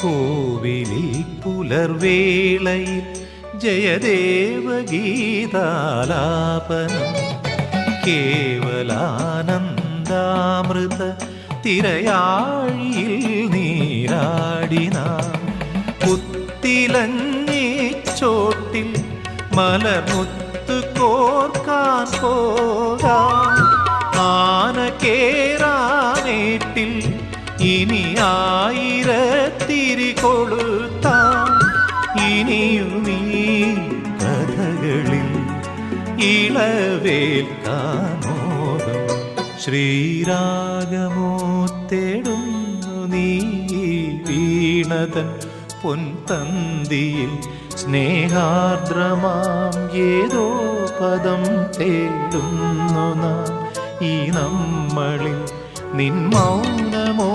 കോവിലിൽ പുലർവേളയിൽ ജയദേവഗീതാലാപനം കേവലാനന്ദാമൃത തിരയാഴിയിൽ നീരാടിനാം പുത്തിലഞ്ഞി ചോട്ടിൽ മലമുത്ത് കോർക്കാൻ പോകാം ആന കേറാനേട്ടിൽ ഇനി ആയിരത്തിരി കൊളുത്താം ഇനിയുമീ കഥകളിൽ ഇളവേൽക്കാമോദം ശ്രീരാഗമോ തേടുന്നു നീ വീണതൻ പൊൻതന്തിയിൽ സ്നേഹാർദ്രമാം ഏതോ പദം തേടുന്നു നാം ഈ നമ്മളിൽ നിൻ മൗനമോ